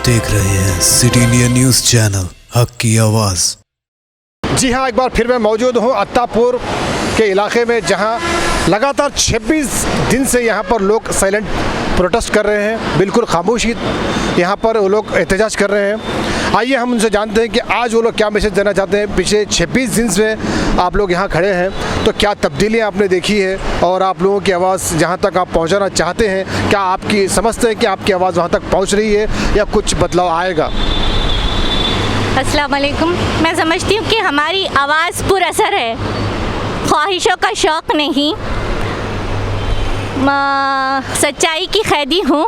देख रहे हैं सिटी इंडिया न्यूज़ चैनल, हक की आवाज़। जी हाँ, एक बार फिर मैं मौजूद हूँ अत्तापुर के इलाके में, जहाँ लगातार 26 दिन से यहाँ पर लोग साइलेंट प्रोटेस्ट कर रहे हैं। बिल्कुल खामोशी यहाँ पर वो लोग एहतजाज कर रहे हैं। आइए हम उनसे जानते हैं कि आज वो लोग क्या मैसेज देना चाहते हैं। पिछले 26 दिन से आप लोग यहाँ खड़े हैं, तो क्या तब्दीलियाँ आपने देखी है और आप लोगों की आवाज़ जहाँ तक आप पहुँचाना चाहते हैं, क्या आपकी समझते हैं कि आपकी आवाज़ वहाँ तक पहुँच रही है या कुछ बदलाव आएगा? अस्सलाम वालेकुम। मैं समझती हूँ कि हमारी आवाज़ पुरअसर है, ख्वाहिशों का शौक़ नहीं। सच्चाई की कैदी हूँ।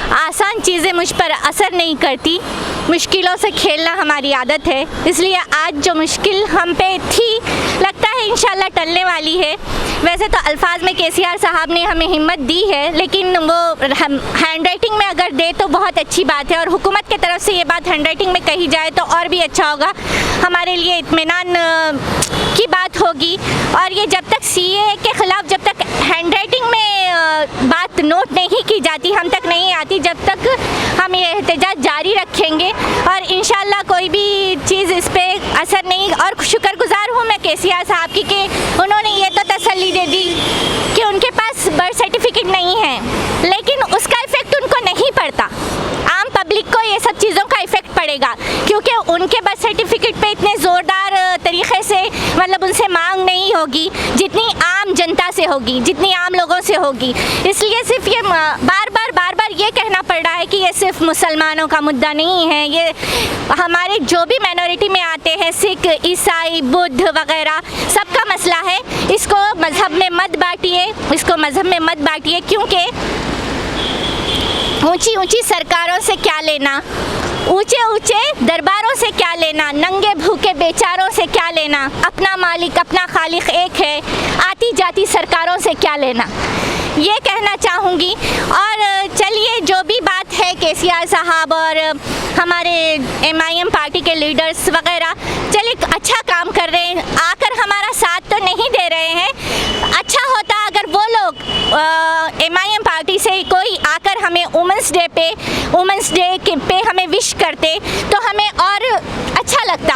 आसान चीज़ें मुझ पर असर नहीं करती, मुश्किलों से खेलना हमारी आदत है। इसलिए आज जो मुश्किल हम पे थी, लगता है इंशाल्लाह टलने वाली है। वैसे तो अल्फाज में केसीआर साहब ने हमें हिम्मत दी है, लेकिन वो हैंड राइटिंग में अगर दे तो बहुत अच्छी बात है, और हुकूमत की तरफ से ये बात हैंड राइटिंग में कही जाए तो और भी अच्छा होगा। हमारे लिए इत्मीनान की बात होगी। और ये जब तक सीए के ख़िलाफ़ जब तक हैंड राइटिंग में बात नोट नहीं की जाती, हम तक नहीं आती, जब तक हम ये एहतजाज जारी रखेंगे और इंशाल्लाह कोई भी चीज़ इस पर असर नहीं। और शुक्रगुजार हूँ मैं केसीआर साहब की कि उन्होंने ये तो तसल्ली दे दी कि उनके पास बर्थ सर्टिफिकेट नहीं है, लेकिन उसका इफ़ेक्ट उनको नहीं पड़ता। आम पब्लिक को ये सब चीज़ों का इफ़ेक्ट पड़ेगा, क्योंकि उनके बर्थ सर्टिफिकेट पे इतने ज़ोरदार तरीक़े से मतलब उनसे मांग नहीं होगी जितनी आम जनता से होगी, जितनी आम लोगों से होगी। इसलिए सिर्फ ये बार बार ये कहना पड़ रहा है कि ये सिर्फ मुसलमानों का मुद्दा नहीं है, ये हमारे जो भी माइनॉरिटी में आते हैं, सिख, ईसाई, बुद्ध वगैरह, सबका मसला है। इसको मज़हब में मत बांटिए, इसको मज़हब में मत बांटिए, क्योंकि ऊंची सरकारों से क्या लेना, ऊंचे दरबारों से क्या लेना, नंगे भूखे बेचारों से क्या लेना, अपना मालिक अपना खालिक एक है, आती जाती सरकारों से क्या लेना, ये कहना चाहूँगी। और चलिए, जो भी बात है केसीआर साहब और हमारे MIM पार्टी के लीडर्स वगैरह, चलिए अच्छा काम कर रहे हैं, आकर हमारा साथ तो नहीं दे रहे हैं। अच्छा होता अगर वो लोग MIM पार्टी से कोई आकर हमें वुमेंस डे पे हमें विश करते तो हमें और अच्छा लगता।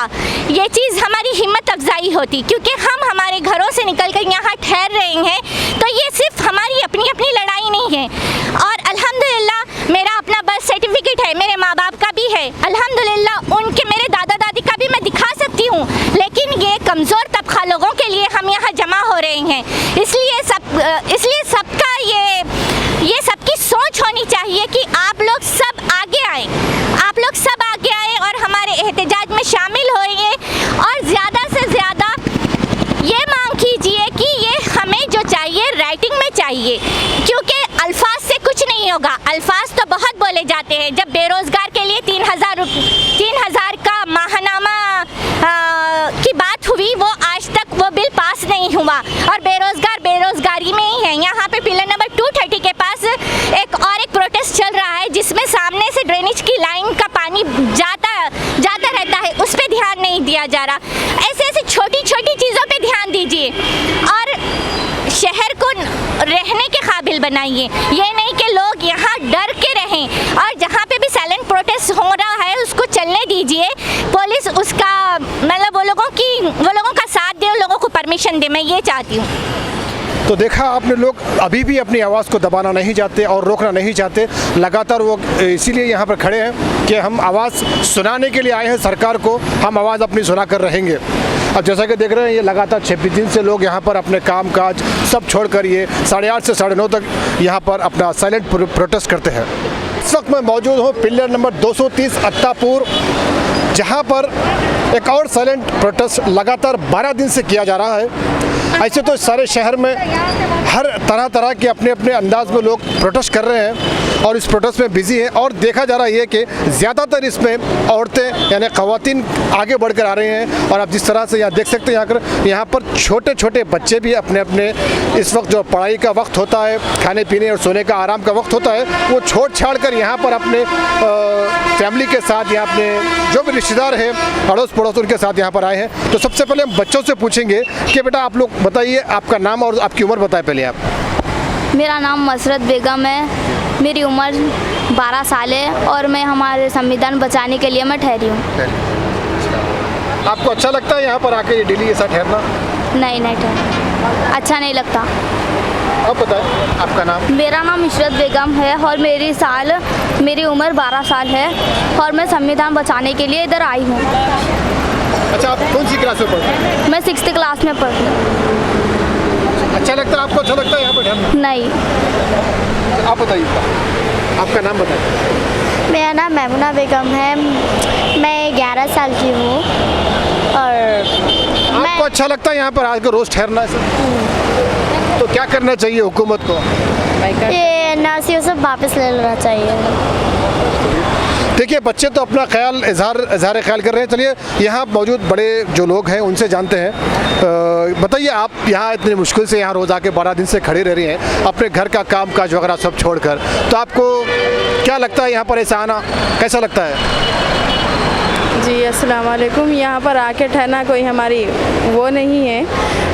ये चीज़ हमारी हिम्मत अफजाई होती, क्योंकि हम हमारे घरों से निकल कर यहाँ ठहर रहे हैं, तो ये सिर्फ हमारी अपनी लड़ाई नहीं है। और अल्हम्दुलिल्लाह मेरा अपना बर्थ सर्टिफिकेट है, मेरे माँ बाप का भी है, अल्हम्दुलिल्लाह उनके मेरे दादा दादी का भी मैं दिखा सकती हूँ, लेकिन ये कमज़ोर तबका लोगों के लिए हम यहाँ जमा हो रहे हैं। इसलिए सबका ये सबकी सोच होनी चाहिए कि आप लोग सब आगे आए, आप लोग सब आगे आए और हमारे एहतजाज में शामिल होइए, और ज़्यादा से ज़्यादा ये मांग कीजिए कि ये हमें जो चाहिए राइटिंग में चाहिए, क्योंकि अल्फाज से कुछ नहीं होगा। अल्फाज तो बहुत बोले जाते हैं। जब बेरोज़गार के लिए 3,000 का माहनामा की बात हुई, वो आज तक वो बिल पास नहीं हुआ, और बेरोज़गारी में ही है। यहाँ पे पिलर नंबर 230 के पास एक प्रोटेस्ट चल रहा है, जिसमें सामने से ड्रेनेज की लाइन का पानी जाता रहता है, उस पर ध्यान नहीं दिया जा रहा। ऐसे छोटी चीज़ों पे ध्यान दीजिए और शहर को रहने के काबिल बनाइए। ये नहीं कि लोग यहाँ डर के रहें, और जहाँ पे भी साइलेंट प्रोटेस्ट हो रहा है उसको चलने दीजिए। पुलिस उसका मतलब वो लोगों का साथ दे, उन लोगों को परमिशन दे, मैं ये चाहती हूँ। तो देखा आपने, लोग अभी भी अपनी आवाज़ को दबाना नहीं चाहते और रोकना नहीं चाहते। लगातार वो इसीलिए यहाँ पर खड़े हैं कि हम आवाज़ सुनाने के लिए आए हैं सरकार को, हम आवाज़ अपनी सुना कर रहेंगे। अब जैसा कि देख रहे हैं, ये लगातार 26 दिन से लोग यहाँ पर अपने काम काज सब छोड़कर ये 8:30 से 9:30 तक यहाँ पर अपना साइलेंट प्रोटेस्ट करते हैं। इस वक्त मैं मौजूद हूँ पिलर नंबर 230 अत्तापुर, जहाँ पर एक और साइलेंट प्रोटेस्ट लगातार 12 दिन से किया जा रहा है। ऐसे तो सारे शहर में हर तरह के अपने अंदाज में लोग प्रोटेस्ट कर रहे हैं और इस प्रोटेस्ट में बिजी हैं, और देखा जा रहा है कि ज़्यादातर इसमें औरतें यानी ख़वातीन आगे बढ़कर आ रहे हैं। और आप जिस तरह से यहाँ देख सकते हैं, यहाँ पर छोटे बच्चे भी अपने इस वक्त जो पढ़ाई का वक्त होता है, खाने पीने और सोने का आराम का वक्त होता है, वो छोड़ छाड़ कर यहाँ पर अपने फैमिली के साथ या अपने जो भी रिश्तेदार हैं, अड़ोस पड़ोस, उनके साथ यहाँ पर आए हैं। तो सबसे पहले हम बच्चों से पूछेंगे कि बेटा आप लोग बताइए, आपका नाम और आपकी उम्र बताएं पहले आप। मेरा नाम मसरत बेगम है मेरी उम्र 12 साल है और मैं हमारे संविधान बचाने के लिए मैं ठहरी हूँ। आपको अच्छा लगता है यहाँ पर आके ये डेली ऐसा ठहरना? नहीं ठहरी, अच्छा नहीं लगता। आप बताएं आपका नाम? मेरा नाम इशरत बेगम है और मेरी उम्र 12 साल है और मैं संविधान बचाने के लिए इधर आई हूँ। अच्छा, आप कौन सी क्लास में पढ़ते हैं? मैं 6th क्लास में पढ़ती हूँ। अच्छा लगता है आपको? अच्छा लगता है यहाँ पर ठहरना? नहीं। आप बताइए, आपका नाम बताइए। मेरा नाम मैमुना बेगम है, मैं 11 साल की हूँ और आपको अच्छा लगता है यहाँ पर आकर रोज़ ठहरना है सर? तो क्या करना चाहिए हुकूमत को? ये एनआरसी सब वापस ले लेना चाहिए। देखिए, बच्चे तो अपना ख्याल इजहार ख्याल कर रहे हैं। चलिए, यहाँ मौजूद बड़े जो लोग हैं उनसे जानते हैं। बताइए, आप यहाँ इतनी मुश्किल से यहाँ रोज़ आके 12 दिन से खड़ी रह रही हैं अपने घर का काम काज वगैरह सब छोड़कर, तो आपको क्या लगता है यहाँ पर ऐसा आना कैसा लगता है? जी अस्सलाम वालेकुम। यहाँ पर आके ठहरना कोई हमारी वो नहीं है,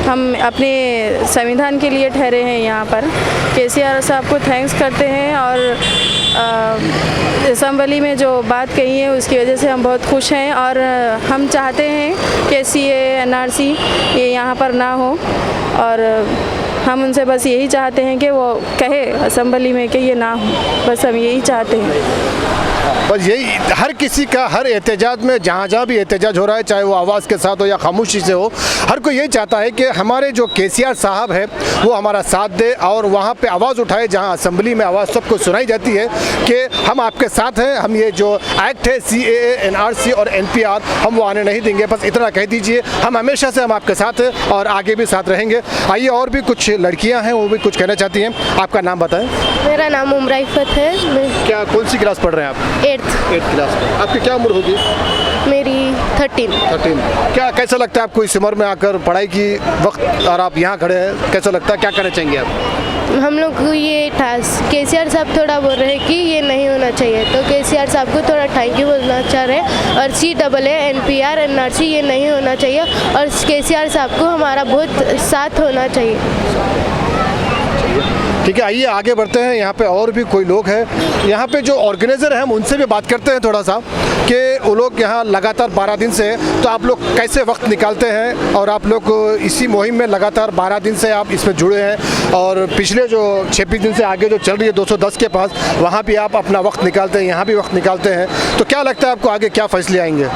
हम अपने संविधान के लिए ठहरे हैं यहाँ पर। केसीआर साहब को थैंक्स करते हैं और असम्बली में जो बात कही है उसकी वजह से हम बहुत खुश हैं और हम चाहते हैं कि सीए एनआरसी ये यहाँ पर ना हो और हम उनसे बस यही चाहते हैं कि वो कहे असम्बली में कि ये ना हो, बस हम यही चाहते हैं। बस यही हर किसी का, हर एहतजाज में जहाँ जहाँ भी एहतजाज हो रहा है, चाहे वो आवाज़ के साथ हो या खामोशी से हो, हर कोई यही चाहता है कि हमारे जो केसीआर साहब है वो हमारा साथ दे और वहाँ पे आवाज़ उठाए जहाँ असम्बली में आवाज़ सबको सुनाई जाती है कि हम आपके साथ हैं, हम ये जो एक्ट है CAA NRC और NPR हम वो आने नहीं देंगे। बस इतना कह दीजिए, हम हमेशा से हम आपके साथ हैं और आगे भी साथ रहेंगे। आइए, और भी कुछ लड़कियाँ हैं वो भी कुछ कहना चाहती हैं। आपका नाम बताएँ? मेरा नाम उमरा इफ़त है। क्या कौन सी क्लास पढ़ रहे हैं आप? 8th क्लास में। आपकी क्या उम्र होगी? मेरी 13। क्या कैसा लगता है आपको इस उम्र में आकर पढ़ाई की वक्त और आप यहाँ खड़े हैं, कैसा लगता है? क्या करना चाहेंगे आप? हम लोग को ये टास्क केसीआर साहब थोड़ा बोल रहे हैं कि ये नहीं होना चाहिए, तो केसीआर साहब को थोड़ा थैंक यू बोलना चाह रहे हैं और CAA NPR NRC ये नहीं होना चाहिए और केसीआर साहब को हमारा बहुत साथ होना चाहिए। ठीक है, आइए आगे बढ़ते हैं। यहाँ पे और भी कोई लोग हैं, यहाँ पे जो ऑर्गेनाइज़र हैं हम उनसे भी बात करते हैं थोड़ा सा कि वो लोग यहाँ लगातार 12 दिन से, तो आप लोग कैसे वक्त निकालते हैं और आप लोग इसी मुहिम में लगातार 12 दिन से आप इसमें जुड़े हैं और पिछले जो 6 दिन से आगे जो चल रही है 210 के पास, वहाँ भी आप अपना वक्त निकालते हैं, यहाँ भी वक्त निकालते हैं, तो क्या लगता है आपको आगे क्या फैसले आएंगे?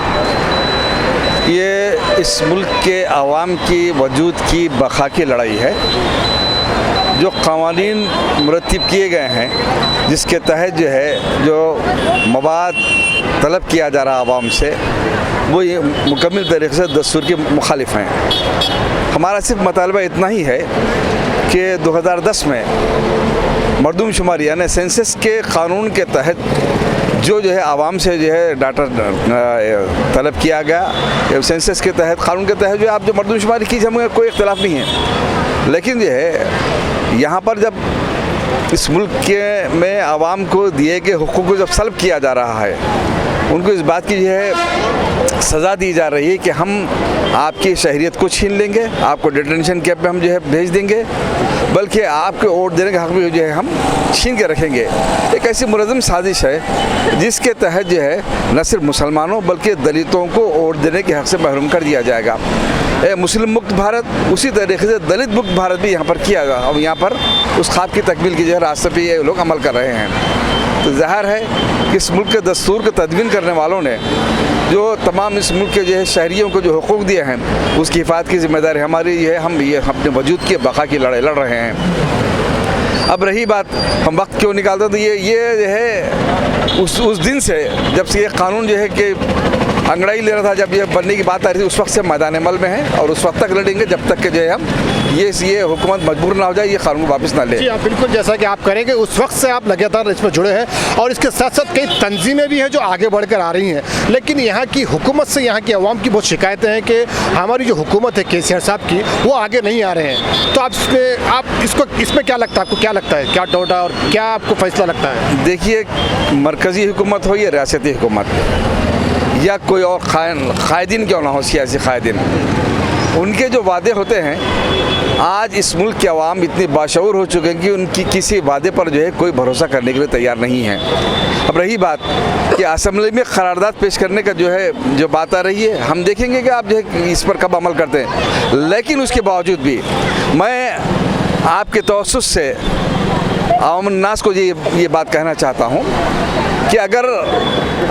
ये इस मुल्क के आवाम की वजूद की बका की लड़ाई है। जो क़वानीन मुरतब किए गए हैं जिसके तहत जो है जो मवाद तलब किया जा रहा आवाम से, वो ये मुकम्मल तरीके से दस्तूर के मुखालिफ हैं। हमारा सिर्फ मतलबा इतना ही है कि 2010 में मरदूमशुमारी यानी सेंसस के क़ानून के तहत जो है आवाम से जो है डाटा तलब किया गया, सेंसस के तहत क़ानून के तहत जो आप जो मरदूमशुमारी की, हमें कोई इख्तलाफ नहीं है। लेकिन जो है यहाँ पर जब इस मुल्क के में आवाम को दिए गए हुकूक को जब सल्ब किया जा रहा है, उनको इस बात की जो है सज़ा दी जा रही है कि हम आपकी शहरियत को छीन लेंगे, आपको डिटेंशन कैंप में हम जो है भेज देंगे, बल्कि आपके वोट देने का हक भी जो है हम छीन के रखेंगे। एक ऐसी मुनज़्ज़म साजिश है जिसके तहत जो है न सिर्फ मुसलमानों बल्कि दलितों को वोट देने के हक से महरूम कर दिया जाएगा। मुस्लिम मुक्त भारत, उसी तरीके से दलित मुक्त भारत भी यहाँ पर किया गया और यहाँ पर उस ख्वाब की तकमील की जो है रास्ते पे ये लोग अमल कर रहे हैं। तो ज़ाहिर है कि इस मुल्क के दस्तूर को तदवीन करने वालों ने जो तमाम इस मुल्क के जो है शहरियों को जो हुकूक दिए हैं, उसकी हिफाजत की जिम्मेदारी हमारी है। हम ये अपने वजूद की बका की लड़ाई लड़ रहे हैं। अब रही बात हम वक्त क्यों निकालते, तो ये जो है उस दिन से जब से ये कानून जो है कि अंगड़ाई ले रहा था, जब ये बनने की बात आ रही थी, उस वक्त से मैदान अमल में है और उस वक्त तक लड़ेंगे जब तक कि जो है हम ये हुकूमत मजबूर ना हो जाए, ये कानून वापस ना ले। जी आप बिल्कुल जैसा कि आप करेंगे, उस वक्त से आप लगातार इसमें जुड़े हैं और इसके साथ साथ कई तंजीमें भी हैं जो आगे बढ़कर आ रही हैं, लेकिन यहाँ की हुकूमत से यहाँ की आवाम की बहुत शिकायतें हैं कि हमारी जो हुकूमत है केसीआर साहब की, वो आगे नहीं आ रहे हैं। तो आप इसमें क्या लगता है, आपको क्या लगता है, क्या डाउट है और क्या आपको फैसला लगता है? देखिए, मरकज़ी हुकूमत हो या रियासती हुकूमत या कोई और कायदीन क्यों ना हो, सियासी कायदीन, उनके जो वादे होते हैं आज इस मुल्क के अवाम इतनी बाशऊर हो चुके हैं कि उनकी किसी वादे पर जो है कोई भरोसा करने के लिए तैयार नहीं है। अब रही बात कि असेंबली में करारदाद पेश करने का जो बात आ रही है, हम देखेंगे कि आप जो है इस पर कब अमल करते हैं। लेकिन उसके बावजूद भी मैं आपके तवज्जुह से आवाम नास को ये बात कहना चाहता हूँ कि अगर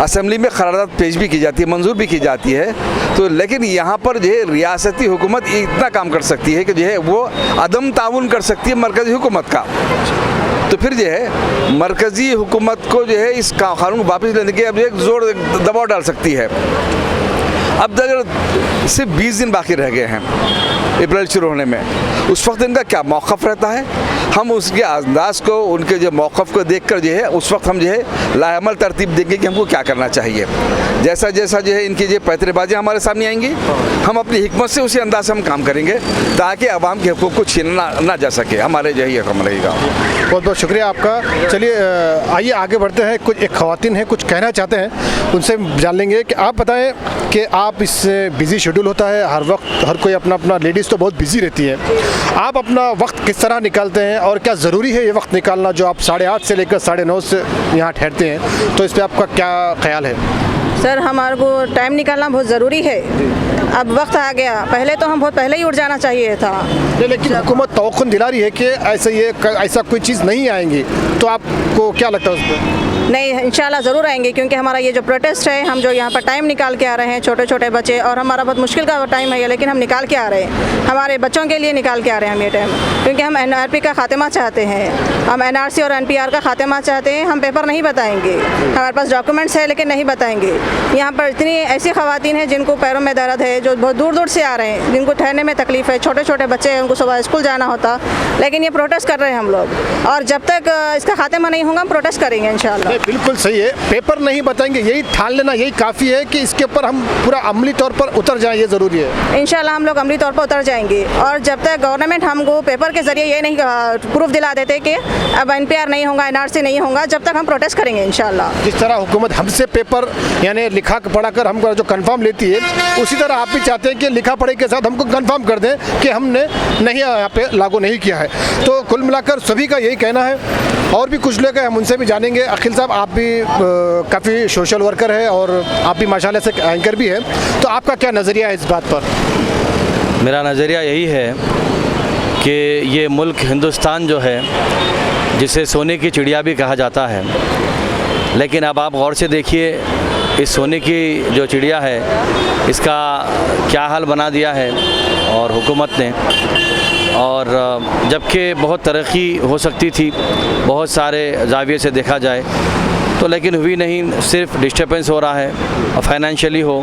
असेंबली में करारदाद पेश भी की जाती है, मंजूर भी की जाती है, तो लेकिन यहाँ पर जो है रियासती हुकूमत इतना काम कर सकती है कि जो है वो अदम ताउन कर सकती है मरकज़ी हुकूमत का। तो फिर जो है मरकज़ी हुकूमत को जो है इस कानून को वापस लेने के अब एक जोर दबाव डाल सकती है। अब अगर सिर्फ 20 दिन बाकी रह गए हैं अप्रैल शुरू होने में, उस वक्त इनका क्या मौक़िफ़ रहता है, हम उसके अंदाज़ को, उनके जो मौक़िफ़ को देखकर जो है उस वक्त हम जो है लाअमल तरतीब देंगे कि हमको क्या करना चाहिए। जैसा जैसा जो है इनकी जो पैतरेबाजियाँ हमारे सामने आएंगी, हम अपनी हिकमत से उसी अंदाज से हम काम करेंगे ताकि आवाम के हक़ूक़ को छीना ना जा सके। हमारे जो है काम रहेगा। बहुत बहुत शुक्रिया आपका। चलिए आइए आगे बढ़ते हैं। कुछ एक ख़वातीन हैं, कुछ कहना चाहते हैं, उनसे जान लेंगे कि आप बताएं कि आप इससे बिज़ी शेड्यूल होता है, हर वक्त हर कोई अपना लेडीज़ तो बहुत बिज़ी रहती है, आप अपना वक्त किस तरह निकालते हैं और क्या ज़रूरी है ये वक्त निकालना जो आप 8:30 से लेकर 9:30 से यहाँ ठहरते हैं, तो इस पर आपका क्या ख्याल है? सर, हमारे को टाइम निकालना बहुत ज़रूरी है। अब वक्त आ गया, पहले तो हम बहुत पहले ही उठ जाना चाहिए था। लेकिन हुकूमत तवक्कुन दिला रही है कि ऐसा कोई चीज़ नहीं आएंगी, तो आपको क्या लगता है उस पर? नहीं, इंशाल्लाह ज़रूर आएंगे, क्योंकि हमारा ये जो प्रोटेस्ट है, हम जो यहाँ पर टाइम निकाल के आ रहे हैं, छोटे छोटे बच्चे, और हमारा बहुत मुश्किल का टाइम है ये, लेकिन हम निकाल के आ रहे हैं, हमारे बच्चों के लिए निकाल के आ रहे हैं हम ये टाइम, क्योंकि हम NRP का खात्मा चाहते हैं, हम NRC और NPR का खात्मा चाहते हैं। हम पेपर नहीं बताएंगे, हमारे पास डॉक्यूमेंट्स है लेकिन नहीं बताएंगे। यहाँ पर इतनी ऐसी ख़वातीन हैं जिनको पैरों में दर्द है, जो बहुत दूर दूर से आ रहे हैं, जिनको ठहरने में तकलीफ़ है, छोटे छोटे बच्चे हैं, उनको सुबह स्कूल जाना होता, लेकिन ये प्रोटेस्ट कर रहे हैं हम लोग, और जब तक इसका खात्मा नहीं होगा हम प्रोटेस्ट करेंगे इंशाल्लाह। बिल्कुल सही है, पेपर नहीं बताएंगे, यही ठान लेना यही काफ़ी है कि इसके ऊपर हम पूरा अमली तौर पर उतर जाएं, ये ज़रूरी है। इंशाल्लाह हम लोग अमली तौर पर उतर जाएंगे, और जब तक गवर्नमेंट हमको पेपर के ज़रिए ये नहीं प्रूफ दिला देते कि अब NPR नहीं होगा, NRC नहीं होगा, जब तक हम प्रोटेस्ट करेंगे इंशाल्लाह। जिस तरह हुकूमत हमसे पेपर यानी लिखा पढ़ा कर हमको जो कंफर्म लेती है, उसी तरह आप भी चाहते हैं कि लिखा पढ़े के साथ हमको कंफर्म कर दें कि हमने नहीं यहाँ पे लागू नहीं किया है। तो कुल मिलाकर सभी का यही कहना है, और भी कुछ लोग हैं, हम उनसे भी जानेंगे। अखिल साहब, आप भी काफ़ी सोशल वर्कर है और आप भी माशाल्लाह से एंकर भी है, तो आपका क्या नज़रिया है इस बात पर? मेरा नज़रिया यही है कि ये मुल्क हिंदुस्तान जो है, जिसे सोने की चिड़िया भी कहा जाता है, लेकिन अब आप गौर से देखिए इस सोने की जो चिड़िया है इसका क्या हाल बना दिया है और हुकूमत ने। और जबकि बहुत तरक्की हो सकती थी बहुत सारे जाविये से देखा जाए तो, लेकिन हुई नहीं। सिर्फ डिस्टर्बेंस हो रहा है, और फाइनेंशियली हो,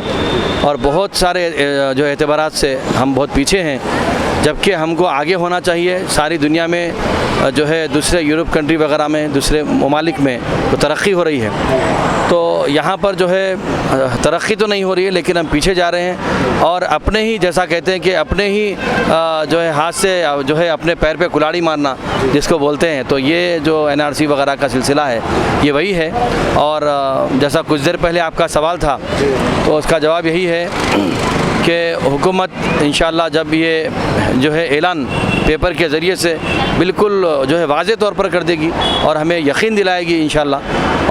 और बहुत सारे जो एतबारात से हम बहुत पीछे हैं, जबकि हमको आगे होना चाहिए। सारी दुनिया में जो है दूसरे यूरोप कंट्री वगैरह में, दूसरे ममालिक में तो तरक्की हो रही है, तो यहाँ पर जो है तरक्की तो नहीं हो रही है, लेकिन हम पीछे जा रहे हैं। और अपने ही, जैसा कहते हैं कि अपने ही जो है हाथ से जो है अपने पैर पे कुल्हाड़ी मारना जिसको बोलते हैं, तो ये जो NRC वगैरह का सिलसिला है ये वही है। और जैसा कुछ देर पहले आपका सवाल था, तो उसका जवाब यही है कि हुकूमत इंशाअल्लाह जब ये जो है ऐलान पेपर के ज़रिए से बिल्कुल जो है वाज़े तौर पर कर देगी और हमें यकीन दिलाएगी इंशाअल्लाह,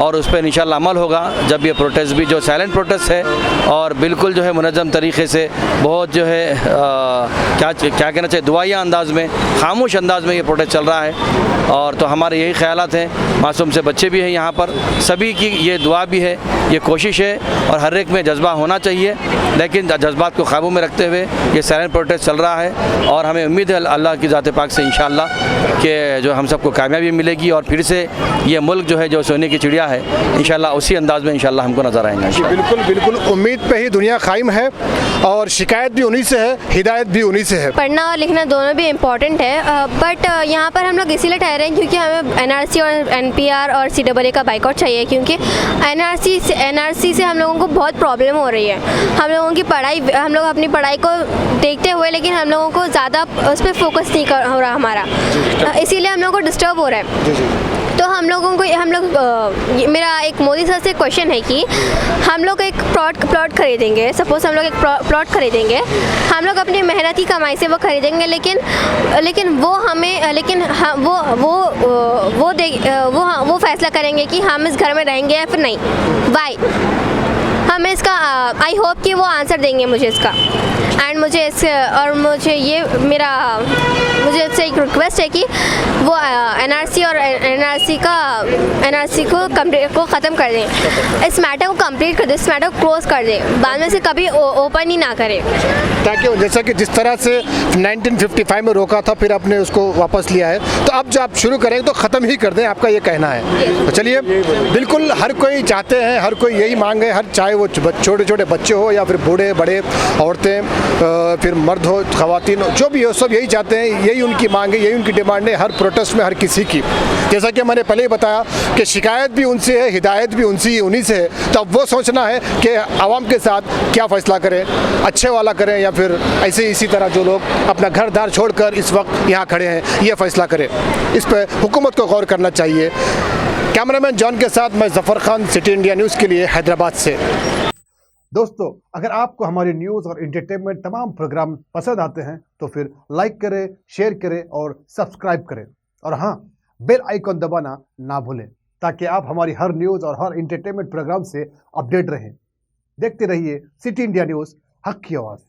और उस पर इंशाअल्लाह अमल होगा। जब ये प्रोटेस्ट भी जो साइलेंट प्रोटेस्ट है और बिल्कुल जो है मुनज़्ज़म तरीक़े से, बहुत जो है क्या कहना चाहिए, दुआया अंदाज़ में, खामोश अंदाज़ में ये प्रोटेस्ट चल रहा है। और तो हमारे यही ख्यालात हैं, मासूम से बच्चे भी हैं यहाँ पर, सभी की ये दुआ भी है, ये कोशिश है, और हर एक में जज्बा होना चाहिए, लेकिन जज्बात को काबू में रखते हुए ये साइलेंट प्रोटेस्ट चल रहा है। और हमें उम्मीद है अल्लाह की ज़ात पाक से इंशाअल्लाह कि जो हम सबको कामयाबी मिलेगी, और फिर से ये मुल्क जो है जो सोने की चिड़िया है, इंशाअल्लाह उसी अंदाज़ में इंशाअल्लाह हमको नज़र आएंगे। बिल्कुल बिल्कुल, उम्मीद पे ही दुनिया कायम है, और शिकायत भी उन्हीं से है, हिदायत भी उन्हीं से है। पढ़ना और लिखना दोनों भी इम्पॉर्टेंट है, बट यहाँ पर हम लोग इसीलिए ठहरे हैं क्योंकि हमें NRC और NPR और CAA का बाइकआउट चाहिए, क्योंकि NRC से हम लोगों को बहुत प्रॉब्लम हो रही है। हम लोगों की पढ़ाई, हम लोग अपनी पढ़ाई को देखते हुए, लेकिन हम लोगों को ज़्यादा उस पर फोकस नहीं हो रहा हमारा, इसीलिए हम लोगों को डिस्टर्ब हो रहा है। तो हम लोगों को मेरा एक मोदी सर से क्वेश्चन है कि हम लोग एक प्लॉट खरीदेंगे, सपोज हम लोग एक प्लॉट खरीदेंगे, हम लोग अपनी मेहनत की कमाई से वो खरीदेंगे, लेकिन वो हमें वो फैसला करेंगे कि हम इस घर में रहेंगे या फिर नहीं। वाई? हमें इसका आई होप कि वो आंसर देंगे मुझे इसका। एंड मुझे इससे एक रिक्वेस्ट है कि वो एनआरसी को ख़त्म कर दें, इस मैटर को कंप्लीट कर दें, इस मैटर को क्लोज कर दें, बाद में से कभी ओपन ही ना करें। ताकि जैसा कि जिस तरह से 1955 में रोका था, फिर आपने उसको वापस लिया है, तो अब जो आप शुरू करेंगे तो ख़त्म ही कर दें, आपका ये कहना है। तो चलिए, बिल्कुल हर कोई चाहते हैं, हर कोई यही मांग है, हर चाहे वो छोटे छोटे बच्चे हो या फिर बूढ़े बड़े, औरतें, फिर मर्द हो, ख़वातीन हो, जो भी हो, सब यही चाहते हैं, यही उनकी मांग है, यही उनकी डिमांड है हर प्रोटेस्ट में हर किसी की। जैसा कि मैंने पहले ही बताया कि शिकायत भी उनसे है, हिदायत भी उन्हीं से है। तो अब वो सोचना है कि आवाम के साथ क्या फ़ैसला करें, अच्छे वाला करें या फिर ऐसे इसी तरह जो लोग अपना घर दार छोड़कर इस वक्त यहाँ खड़े हैं ये फ़ैसला करें। इस पर हुकूमत को गौर करना चाहिए। कैमरामैन जॉन के साथ मैं Zafar Khan, city India news के लिए हैदराबाद से। दोस्तों, अगर आपको हमारी न्यूज़ और एंटरटेनमेंट तमाम प्रोग्राम पसंद आते हैं तो फिर लाइक करें, शेयर करें और सब्सक्राइब करें, और हाँ, बेल आइकन दबाना ना भूलें ताकि आप हमारी हर न्यूज़ और हर एंटरटेनमेंट प्रोग्राम से अपडेट रहें। देखते रहिए सिटी इंडिया न्यूज़, हक की आवाज़।